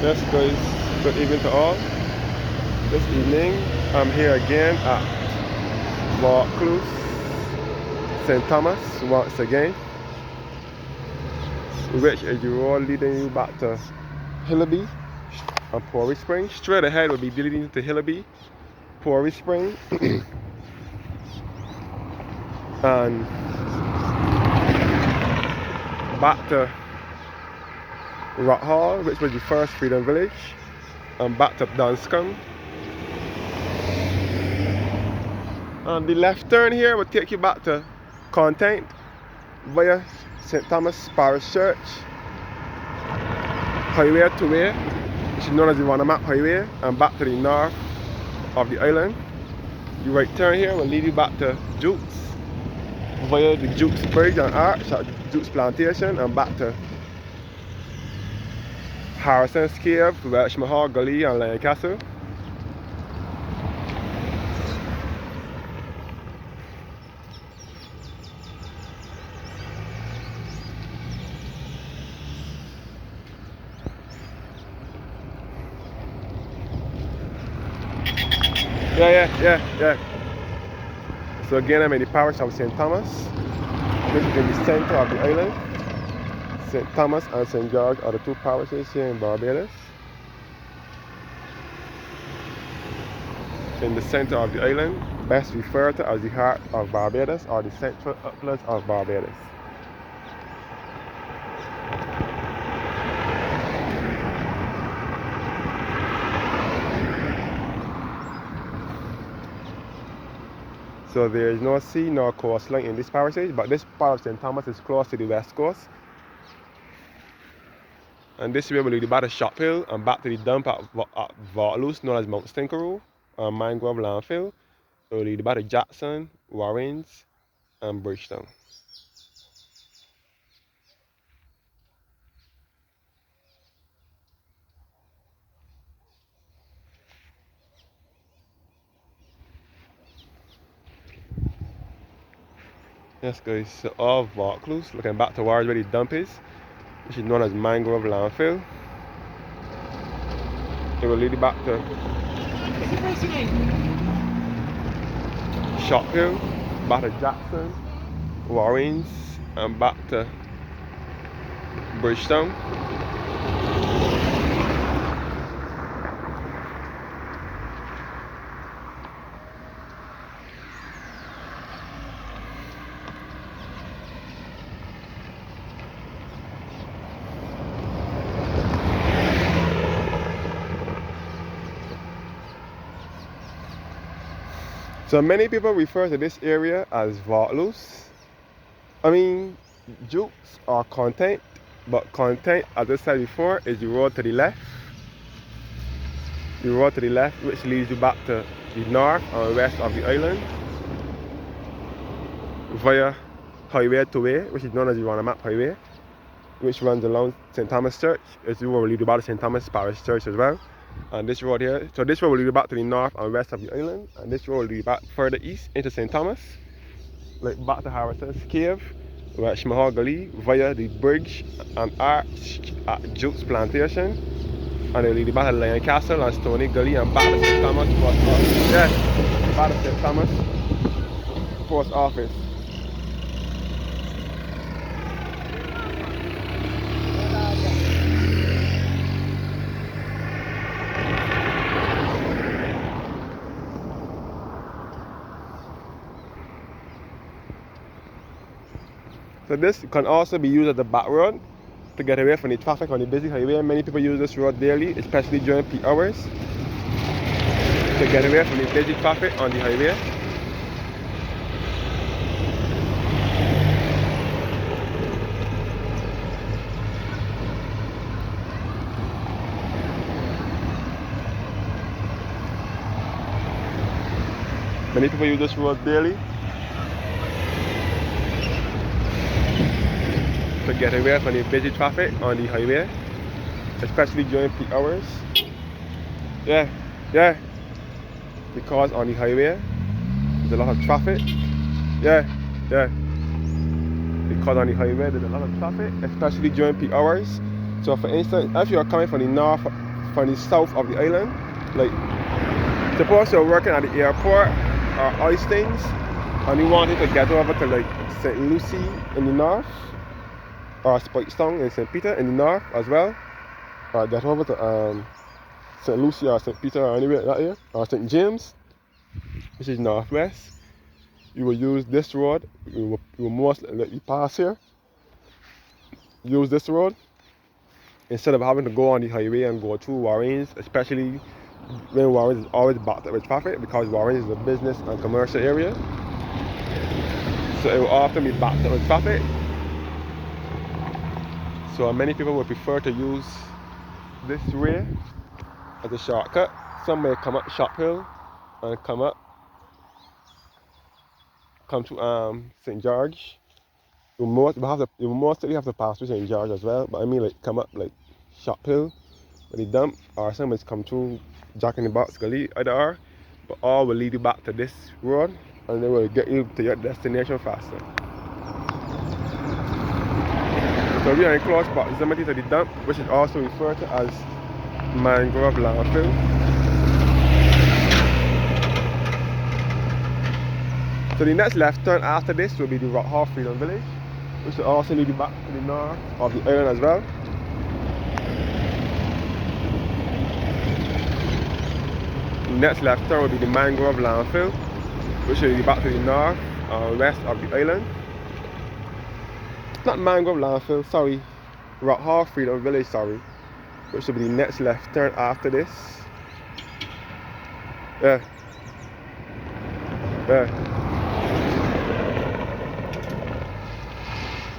Yes guys, good evening to all. This evening I'm here again at Vaucluse, St. Thomas once again, which is the road leading you back to Hillaby and Porey Spring. Straight ahead will be leading to Hillaby, Porey Spring, and back to Rock Hall, which was the first Freedom Village, and back to Dunscombe. And the left turn here will take you back to Content via St. Thomas Parish Church, Highway 2A, which is known as the Wanamap Highway, and back to the north of the island. The right turn here will lead you back to Jukes via the Jukes Bridge and Arch at Jukes Plantation, and back to Harrison's Cave, Welshmahal Gully and Lion Castle. Yeah. So again, I'm in the parish of St. Thomas, which is in the center of the island. St. Thomas and St. George are the two parishes here in Barbados. In the center of the island, best referred to as the heart of Barbados or the central uplands of Barbados. So there is no sea nor coastline in this parish, but this part of St. Thomas is close to the west coast. And this way will lead you back to Shop Hill and back to the dump at Vaucluse, known as Mount Stinkeroo, and Mangrove Landfill. So it will lead you back to Jackson, Warrens, and Bridgetown. Yes guys, so all Vaucluse, looking back towards where the dump is, which is known as Mangrove Landfill. It will lead you back to Shop Hill, back to Jackson, Warrens, and back to Bridgetown. So many people refer to this area as Vaucluse. I mean, Jukes or Content, but Content, as I said before, is the road to the left. The road to the left, which leads you back to the north and west of the island via Highway 2A, which is known as the Wanamap Highway, which runs along St. Thomas Church. It's the road will lead you back to St. Thomas Parish Church as well. And this road here, so this road will lead you back to the north and west of the island, and this road will lead you back further east into St. Thomas, like back to Harrison's Cave, Welshmahal Gully, via the bridge and arch at Jukes Plantation, and it will lead you back to Lion Castle and Stony Gully and back to St. Thomas Post Office. Yes, back to St. Thomas Post Office. So this can also be used as a back road to get away from the traffic on the busy highway. Many people use this road daily, especially during peak hours, to get away from the busy traffic on the highway. Many people use this road daily to get away from the busy traffic on the highway, especially during peak hours. Yeah. Because on the highway there's a lot of traffic. Yeah. Because on the highway there's a lot of traffic, especially during peak hours. So for instance, if you are coming from the north from the south of the island. Like, suppose you're working at the airport or Oistins, and you wanted to get over to like St. Lucie in the north, or Spikestown in St. Peter in the north as well, or get over to St. Lucie or St. Peter or anywhere like that here, or St. James, which is northwest. You will use this road. You will mostly let you pass here. Use this road instead of having to go on the highway and go through Warrens, especially when Warrens is always backed up with traffic, because Warrens is a business and commercial area. So it will often be backed up with traffic. So many people would prefer to use this way as a shortcut. Some may come up Shop Hill and come to St. George. You mostly have to pass through St. George as well, but I mean like come up like Shop Hill with the dump, or some is come through Jack in the Box Gully, either or, but all will lead you back to this road and they will get you to your destination faster. So we are in close proximity to the dump, which is also referred to as mangrove landfill. So the next left turn after this will be the Rock Hall Freedom Village, which will also lead you back to the north of the island as well. The next left turn will be the mangrove landfill, which will lead you back to the north and west of the island. Not mangrove landfill, sorry, Rock Hall Freedom Village, sorry, which will be the next left turn after this. Yeah.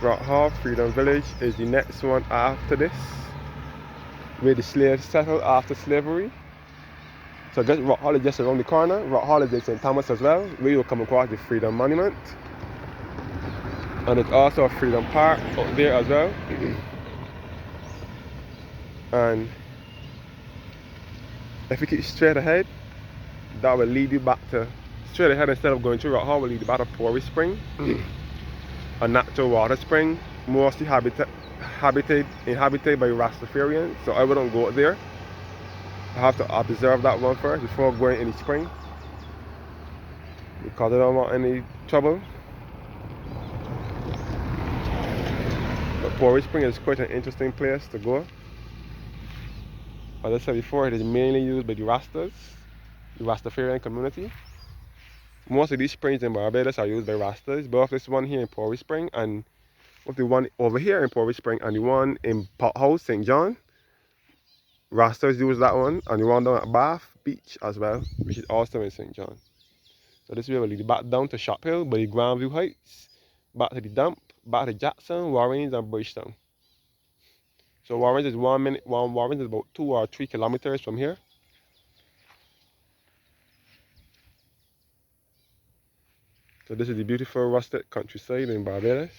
Rock Hall Freedom Village is the next one after this, where the slaves settled after slavery. So just Rock Hall is just around the corner. Rock Hall is in St. Thomas as well, where you'll come across the Freedom Monument. And it's also a Freedom Park out there as well. And if you keep straight ahead, that will lead you back to, straight ahead instead of going through Rock Hall, will lead you back to Porey Spring. A natural water spring, mostly inhabited by Rastafarians, so I wouldn't go there. I have to observe that one first before going in the spring, because I don't want any trouble. But Porey Spring is quite an interesting place to go. As I said before, it is mainly used by the Rastas, the Rastafarian community. Most of these springs in Barbados are used by Rastas, both this one here in Porey Spring and with the one over here in Porey Spring and the one in Pot House, St. John. Rastas use that one, and the one down at Bath Beach as well, which is also in St. John. So this way will lead back down to Shop Hill by the Grandview Heights, back to the dump, back to Jackson, Warrens and Bridgetown. So Warrens is Warrens is about 2 or 3 kilometers from here. So this is the beautiful rustic countryside in Barbados.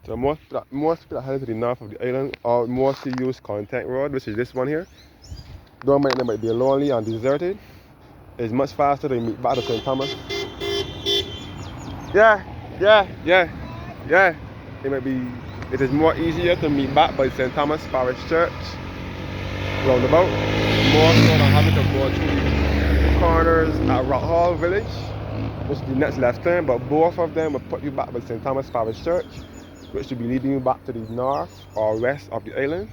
So most people that head to the north of the island are mostly use Content Road, which is this one here. Though it might be lonely and deserted, it's much faster than meet back to St. Thomas. Yeah. It is more easier to meet back by St. Thomas Parish Church roundabout, more so than having to go through corners at Rock Hall Village. which is the next left turn, but both of them will put you back with St. Thomas Parish Church, which will be leading you back to the north or west of the island.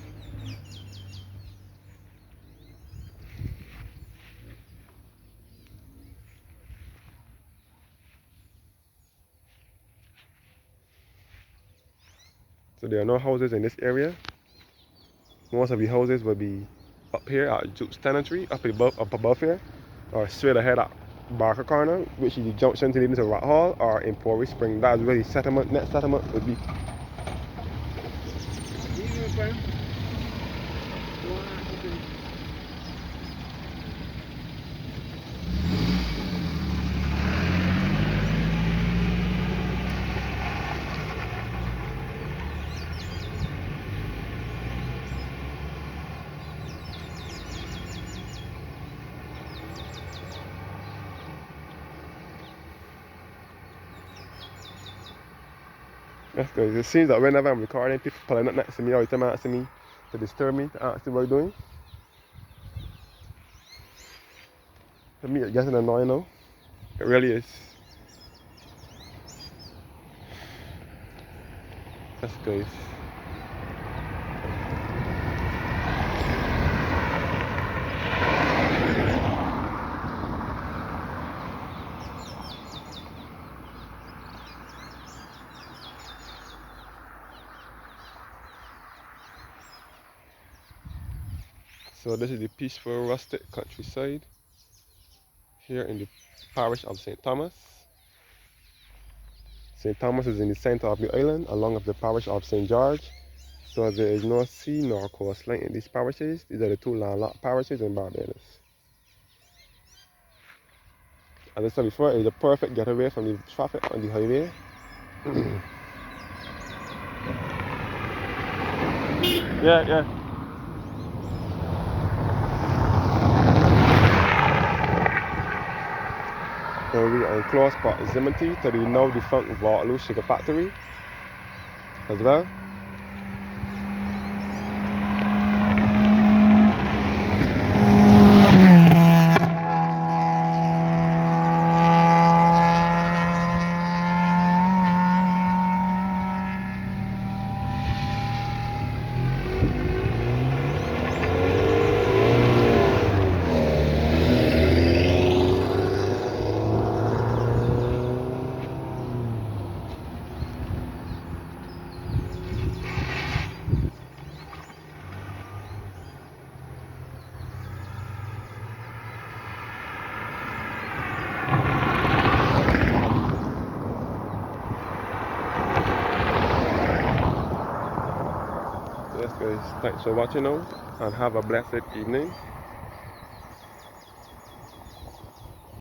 So there are no houses in this area. Most of the houses will be up here at Duke's Tenantry, up above here, or straight ahead at Barker Corner, which is the junction to lead into Rock Hall, or in Porey Spring. That's where the settlement, next settlement would be. That's good. It seems that whenever I'm recording, people pulling up next to me or come asking me to disturb me, to ask me what I'm doing. For me, it's getting annoying now. It really is. That's good. So this is the peaceful rustic countryside here in the parish of St. Thomas. St. Thomas is in the center of the island along with the parish of St. George. So there is no sea nor coastline in these parishes. These are the two landlocked parishes in Barbados. As I said before, it is a perfect getaway from the traffic on the highway. Yeah. So we are in close proximity to the now defunct Vaucluse sugar factory as well. Yes guys, thanks for watching now and have a blessed evening.